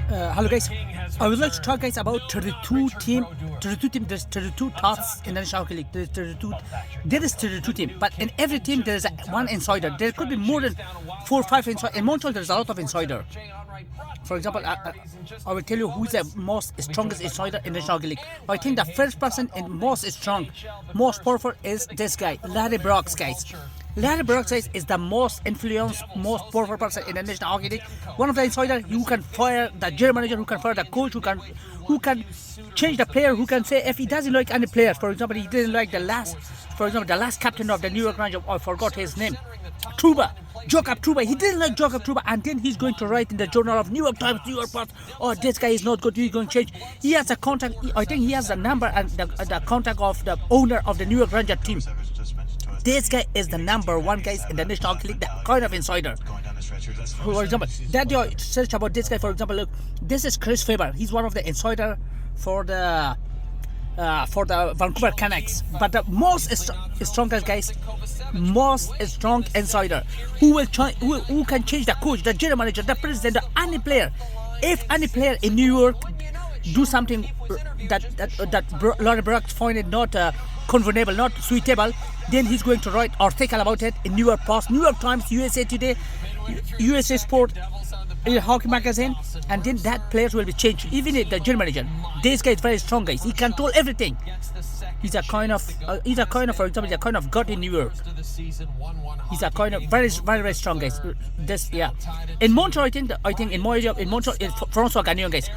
Hello guys, I would like to talk guys about 32 team, there's 32 thoughts in the National Hockey League. There is 32 team, but in every team there is one insider. There could be more than 4 or 5 insider. In Montreal there's a lot of insider. For example, I will tell you who is the most strongest insider in the National Hockey League. I think the first person in most strong, most powerful is this guy, Larry Brooks, guys. Larry Brooks is the most influenced, most powerful person in the National Hockey League. One of the insiders who can fire the general manager, who can fire the coach, who can change the player, who can say if he doesn't like any player. For example, he didn't like the last captain of the New York Rangers. I forgot his name. Jacob Trouba. He didn't like Jacob Trouba, and then he's going to write in the Journal of New York Times, New York Post, oh, this guy is not good, he's going to change. He has a contact, I think he has the number and the contact of the owner of the New York Rangers team. This guy is the number one guy in the National Hockey League, the kind of insider. For example, that day I searched about this guy. For example, look, this is Chris Faber. He's one of the insider for the Vancouver Canucks. But the most strongest guys, most strong insider, who can change the coach, the general manager, the president, any player. If any player in New York do something that Larry Brooks find it not convenable, not suitable, then he's going to write article about it in New York Post, New York Times, USA Today, USA Sport, Hockey Magazine, and then that players will be changed. Even if the general manager, this guy is very strong, guys. He control everything. He's a kind of, for example, he's a kind of god in New York. He's a kind of very strong, guys. This, yeah. In Montreal, I think in Montreal, it's François Gagnon, guys.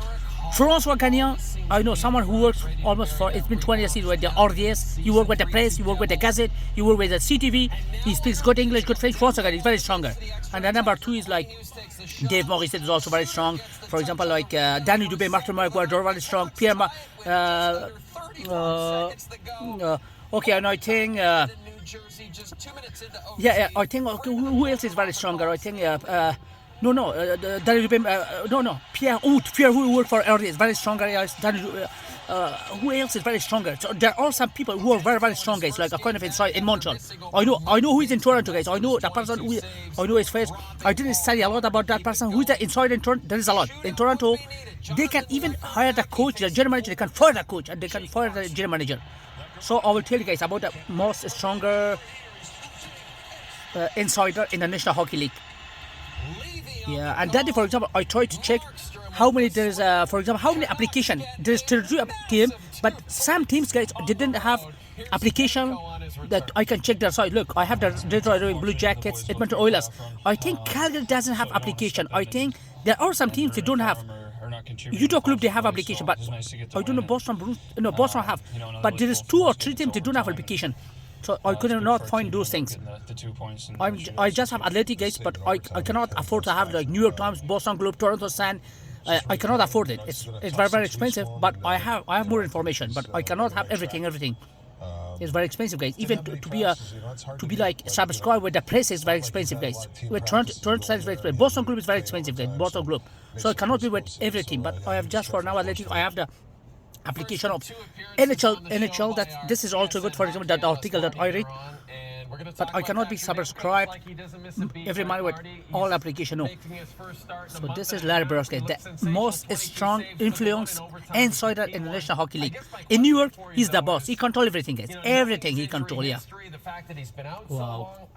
François Gagnon, I know someone who works almost for, it's been 20 years with the RDS, you work with the press, you work with the Gazette, you work with the CTV, he speaks good English, good French. François Gagnon is very stronger. And the number 2 is like Dave Morissette is also very strong. For example, like Danny Dubé, Martin Marquardt, very strong. Okay, and I think, I think, okay, who else is very stronger? I think, Pierre who worked for RDS is very stronger. Who else is very stronger? So there are some people who are very strong, guys, like a kind of inside in Montreal. I know who is in Toronto, guys. I know the person I know his face. I didn't study a lot about that person. Who is the inside in Toronto? There is a lot. In Toronto, they can even hire the coach, the general manager, they can fire the coach, and they can fire the general manager. So I will tell you guys about the most stronger insider in the National Hockey League. Yeah, and that day, for example, I tried to check how many there is. For example, how many application there is 32 team, but some teams, guys, didn't have application that I can check their site. Look, I have the Detroit Blue Jackets, Edmonton Oilers. I think Calgary doesn't have application. I think there are some teams that don't have. Utah Club, they have application, but I don't know Boston have. But there is 2 or 3 teams that don't have application. So I could not find those things. I just have Athletic, guys, but I cannot afford to have like New York Times, Boston Globe, Toronto Sun. I cannot afford it. It's very expensive. But I have more information. But I cannot have everything. It's very expensive, guys. Even to be like subscribed with the press is very expensive, guys. With Toronto Sun is very expensive. Boston Globe is very expensive, guys. Boston Globe. So I cannot be with everything. But I have just for now Athletic. I have the application of NHL that this is also good. For example, that article that I read, but I cannot be subscribed every month with all application. No. So this is Larry Brooks, guys, the most strong influence insider in the National Hockey League. In New York, he's the boss. He controls everything, guys. Everything he controls. Yeah. Wow.